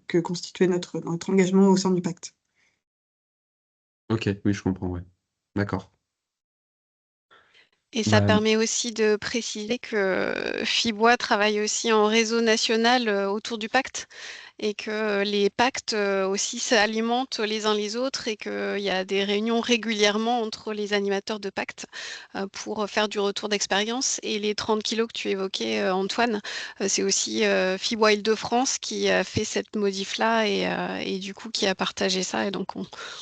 que constituait notre engagement au sein du pacte. Ok, oui, je comprends, ouais. D'accord. Et ça Bah, permet aussi de préciser que Fibois travaille aussi en réseau national autour du pacte et que les pactes aussi s'alimentent les uns les autres et qu'il y a des réunions régulièrement entre les animateurs de pacte pour faire du retour d'expérience. Et les 30 kilos que tu évoquais, Antoine, c'est aussi Fibois Île-de-France qui a fait cette modif-là et du coup qui a partagé ça. Et donc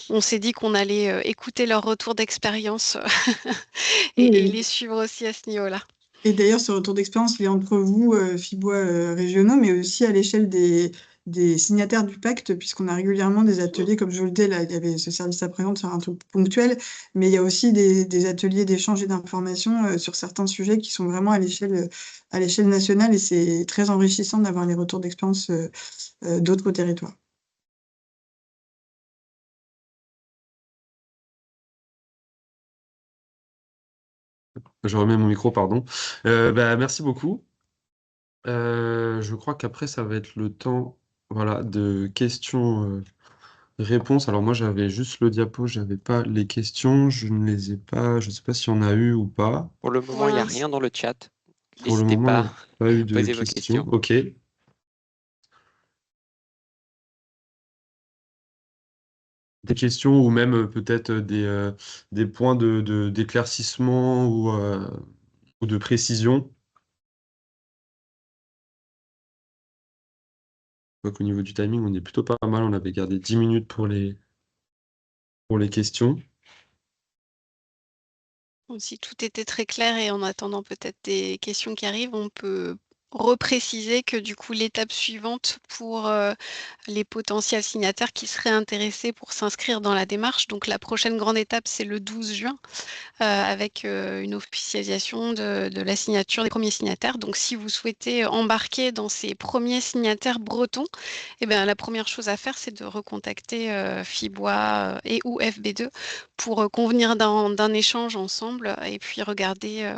on s'est dit qu'on allait écouter leur retour d'expérience et Oui. les suivre aussi à ce niveau-là. Et d'ailleurs, ce retour d'expérience, il est entre vous, Fibois régionaux, mais aussi à l'échelle des signataires du pacte, puisqu'on a régulièrement des ateliers, comme je vous le disais, là, il y avait ce service après-vente sur un truc ponctuel, mais il y a aussi des ateliers d'échange et d'informations sur certains sujets qui sont vraiment à l'échelle nationale, et c'est très enrichissant d'avoir les retours d'expérience d'autres territoires. Je remets mon micro, pardon. Merci beaucoup. Je crois qu'après, ça va être le temps, voilà, de questions-réponses. Alors moi, j'avais juste le diapo, j'avais pas les questions, je ne les ai pas, je sais pas s'il y en a eu ou pas. Pour le Pour moment, il n'y a l'instant, rien dans le chat. Pour le N'hésitez moment, il pas n'y a pas eu à de poser vos questions. questions. Ok. Des questions ou même peut-être des points d'éclaircissement ou de précision. Je vois qu'au niveau du timing, on est plutôt pas mal. On avait gardé 10 minutes pour les questions. bon, si tout était très clair et en attendant peut-être des questions qui arrivent, on peut repréciser que du coup l'étape suivante pour les potentiels signataires qui seraient intéressés pour s'inscrire dans la démarche. Donc la prochaine grande étape, c'est le 12 juin. Avec une officialisation de la signature des premiers signataires. Donc, si vous souhaitez embarquer dans ces premiers signataires bretons, eh bien, la première chose à faire, c'est de recontacter FIBOA et ou FB2 pour convenir d'un échange ensemble et puis regarder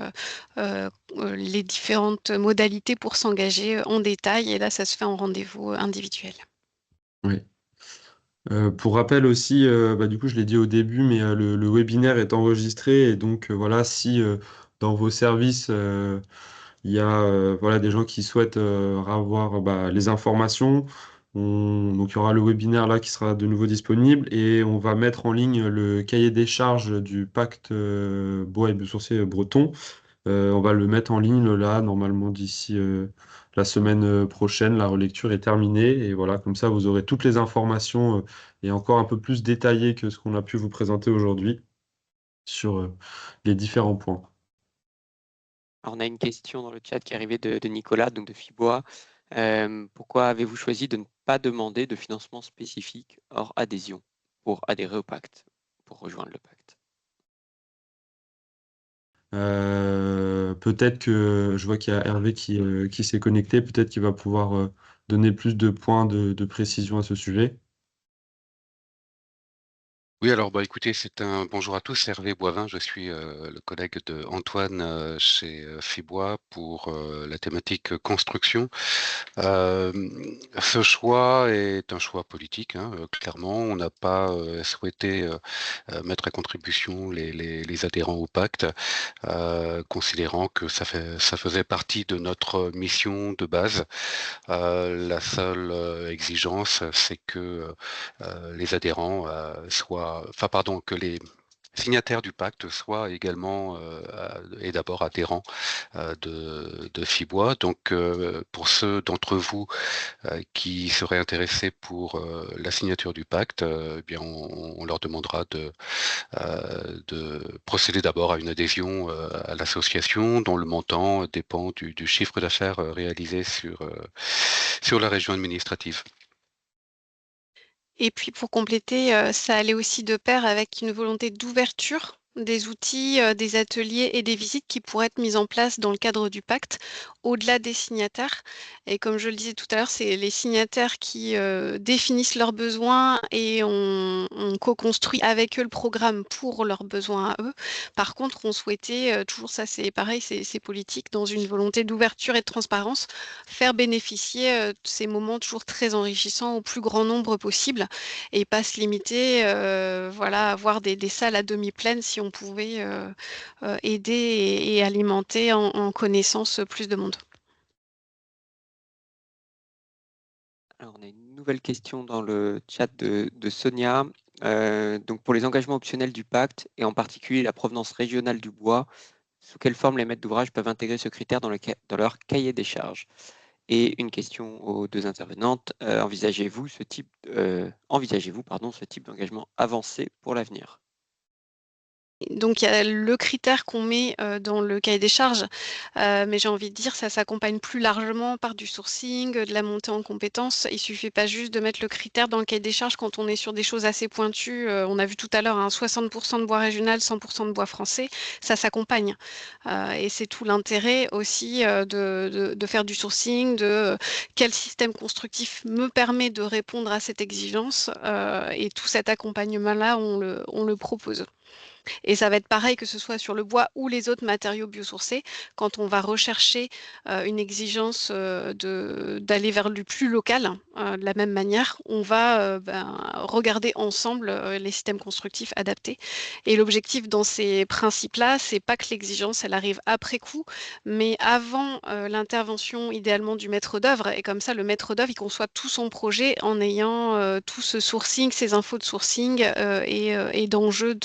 les différentes modalités pour s'engager en détail. Et là, ça se fait en rendez-vous individuel. Oui. Pour rappel aussi, du coup, je l'ai dit au début, mais le webinaire est enregistré et donc voilà, si dans vos services il y a voilà, des gens qui souhaitent avoir les informations, donc il y aura le webinaire là qui sera de nouveau disponible et on va mettre en ligne le cahier des charges du pacte bois et biosourcés breton. On va le mettre en ligne là, normalement d'ici la semaine prochaine. La relecture est terminée et voilà, comme ça vous aurez toutes les informations et encore un peu plus détaillées que ce qu'on a pu vous présenter aujourd'hui sur les différents points. Alors, on a une question dans le chat qui est arrivée de Nicolas, donc de Fibois. Pourquoi avez-vous choisi de ne pas demander de financement spécifique hors adhésion pour adhérer au pacte, pour rejoindre le pacte? Peut-être que je vois qu'il y a Hervé qui s'est connecté, peut-être qu'il va pouvoir donner plus de points de précision à ce sujet. Oui, alors écoutez, bonjour à tous, c'est Hervé Boivin, je suis le collègue de Antoine chez Fibois pour la thématique construction. Ce choix est un choix politique, hein, clairement. On n'a pas souhaité mettre à contribution les adhérents au pacte, considérant que ça faisait partie de notre mission de base. La seule exigence, c'est que les adhérents que les signataires du pacte soient également et d'abord adhérents de Fibois. Donc, pour ceux d'entre vous qui seraient intéressés pour la signature du pacte, eh bien, on leur demandera de procéder d'abord à une adhésion à l'association dont le montant dépend du chiffre d'affaires réalisé sur la région administrative. Et puis pour compléter, ça allait aussi de pair avec une volonté d'ouverture des outils, des ateliers et des visites qui pourraient être mises en place dans le cadre du pacte, au-delà des signataires. Et comme je le disais tout à l'heure, c'est les signataires qui définissent leurs besoins et on co-construit avec eux le programme pour leurs besoins à eux. Par contre, on souhaitait, toujours ça c'est pareil, c'est politique, dans une volonté d'ouverture et de transparence, faire bénéficier ces moments toujours très enrichissants au plus grand nombre possible et pas se limiter voilà, à avoir des salles à demi pleines si on pouvait aider et alimenter en connaissance plus de monde. Alors, on a une nouvelle question dans le chat de Sonia. Donc, pour les engagements optionnels du pacte, et en particulier la provenance régionale du bois, sous quelle forme les maîtres d'ouvrage peuvent intégrer ce critère dans leur cahier des charges? Et une question aux deux intervenantes, envisagez-vous ce type d'engagement avancé pour l'avenir? Donc, il y a le critère qu'on met dans le cahier des charges, mais j'ai envie de dire, ça s'accompagne plus largement par du sourcing, de la montée en compétences. Il suffit pas juste de mettre le critère dans le cahier des charges quand on est sur des choses assez pointues. On a vu tout à l'heure 60% de bois régional, 100% de bois français, ça s'accompagne. Et c'est tout l'intérêt aussi de faire du sourcing, quel système constructif me permet de répondre à cette exigence. Et tout cet accompagnement-là, on le propose. Et ça va être pareil que ce soit sur le bois ou les autres matériaux biosourcés. Quand on va rechercher une exigence d'aller vers du plus local, de la même manière, on va regarder ensemble les systèmes constructifs adaptés. Et l'objectif dans ces principes-là, c'est pas que l'exigence, elle arrive après coup, mais avant l'intervention idéalement du maître d'œuvre. Et comme ça, le maître d'œuvre, il conçoit tout son projet en ayant tout ce sourcing, ces infos de sourcing et d'enjeux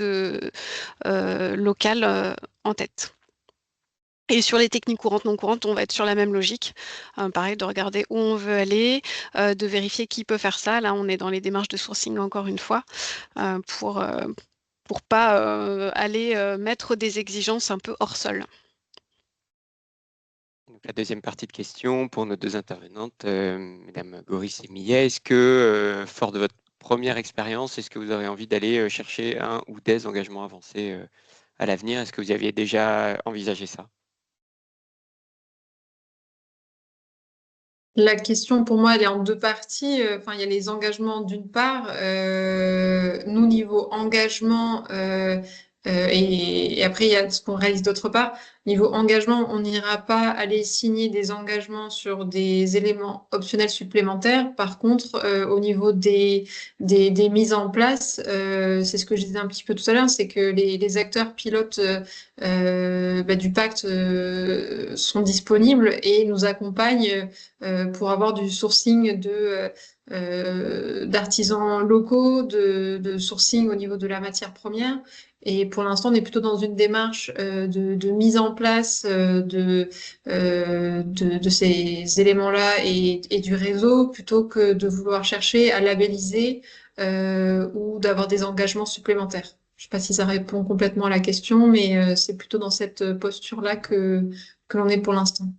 local en tête. Et sur les techniques courantes, non courantes, on va être sur la même logique. Pareil, de regarder où on veut aller, de vérifier qui peut faire ça. Là, on est dans les démarches de sourcing encore une fois, pour pas aller mettre des exigences un peu hors sol. Donc, la deuxième partie de question pour nos deux intervenantes, Mesdames Goris et Millet, est-ce que, fort de votre première expérience, est-ce que vous avez envie d'aller chercher un ou des engagements avancés à l'avenir? Est-ce que vous aviez déjà envisagé ça? La question, pour moi, elle est en deux parties. Enfin, il y a les engagements d'une part. Nous, niveau engagement, et après, il y a ce qu'on réalise d'autre part. Niveau engagement, on n'ira pas aller signer des engagements sur des éléments optionnels supplémentaires. Par contre, au niveau des mises en place, c'est ce que je disais un petit peu tout à l'heure, c'est que les acteurs pilotes du pacte sont disponibles et nous accompagnent pour avoir du sourcing d'artisans locaux, de sourcing au niveau de la matière première. Et pour l'instant, on est plutôt dans une démarche de mise en place de ces éléments-là et du réseau, plutôt que de vouloir chercher à labelliser ou d'avoir des engagements supplémentaires. Je ne sais pas si ça répond complètement à la question, mais c'est plutôt dans cette posture-là que l'on est pour l'instant.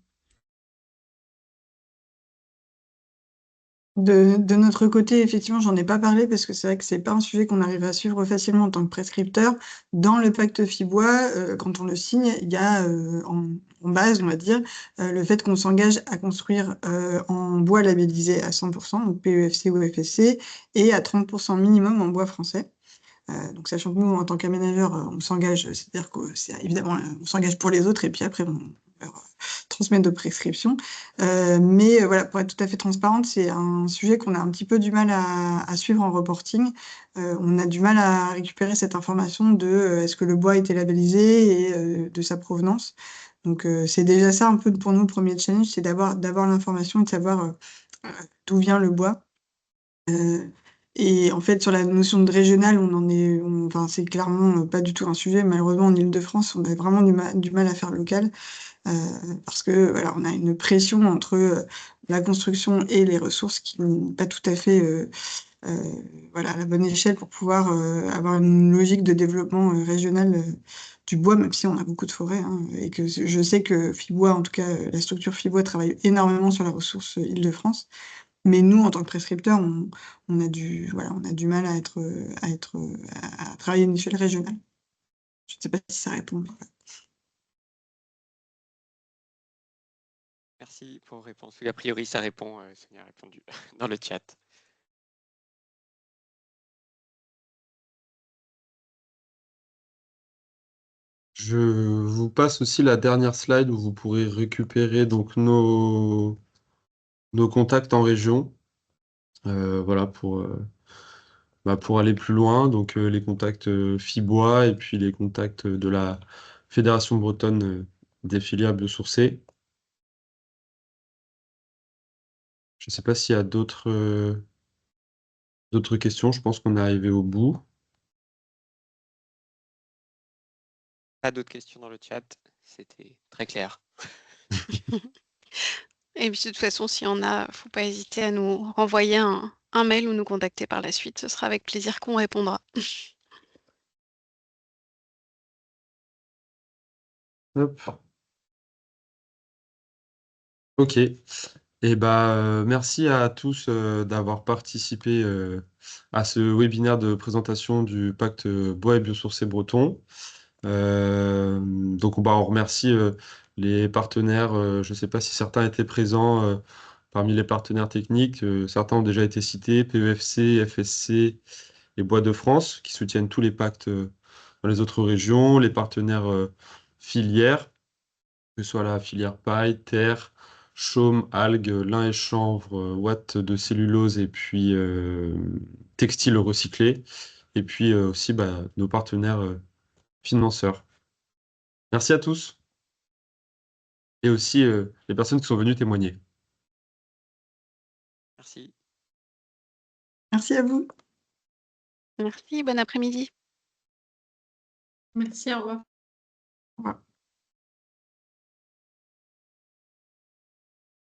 De notre côté, effectivement, j'en ai pas parlé parce que c'est vrai que c'est pas un sujet qu'on arrive à suivre facilement en tant que prescripteur. Dans le pacte FIBOIS, quand on le signe, il y a en base, on va dire, le fait qu'on s'engage à construire en bois labellisé à 100%, donc PEFC ou FSC, et à 30% minimum en bois français. Donc, sachant que nous, en tant qu'aménageurs, on s'engage, c'est-à-dire que c'est évidemment, on s'engage pour les autres et puis après, on leur transmet de prescriptions. Mais voilà, pour être tout à fait transparente, c'est un sujet qu'on a un petit peu du mal à suivre en reporting. On a du mal à récupérer cette information de est-ce que le bois était labellisé et de sa provenance. Donc, c'est déjà ça un peu pour nous le premier challenge, c'est d'avoir l'information et de savoir d'où vient le bois. Et en fait, sur la notion de régional, enfin, c'est clairement pas du tout un sujet. Malheureusement, en Île-de-France, on a vraiment du mal à faire local parce que voilà, on a une pression entre la construction et les ressources qui n'est pas tout à fait voilà, à la bonne échelle pour pouvoir avoir une logique de développement régional du bois, même si on a beaucoup de forêts, hein, et que je sais que FIBOIS, en tout cas la structure FIBOIS, travaille énormément sur la ressource Île-de-France. Mais nous, en tant que prescripteurs, on a du mal à travailler à une échelle régionale. Je ne sais pas si ça répond. Merci pour vos réponses. Oui, a priori, ça répond, Sonia a répondu dans le chat. Je vous passe aussi la dernière slide où vous pourrez récupérer donc nos contacts en région. Voilà, pour aller plus loin. Donc les contacts FIBOIS et puis les contacts de la Fédération bretonne des filières biosourcées. Je ne sais pas s'il y a d'autres questions. Je pense qu'on est arrivé au bout. Pas d'autres questions dans le chat, c'était très clair. Et puis de toute façon, s'il y en a, faut pas hésiter à nous renvoyer un mail ou nous contacter par la suite. Ce sera avec plaisir qu'on répondra. Hop. Ok. Et merci à tous d'avoir participé à ce webinaire de présentation du pacte bois et biosourcés breton. Donc on remercie les partenaires. Je ne sais pas si certains étaient présents parmi les partenaires techniques. Certains ont déjà été cités, PEFC, FSC et Bois de France, qui soutiennent tous les pactes dans les autres régions, les partenaires filières, que ce soit la filière paille, terre, chaume, algues, lin et chanvre, watts de cellulose et puis textile recyclé. Et puis aussi nos partenaires financeurs. Merci à tous et aussi les personnes qui sont venues témoigner. Merci. Merci à vous. Merci, bon après-midi. Merci, au revoir. Au revoir.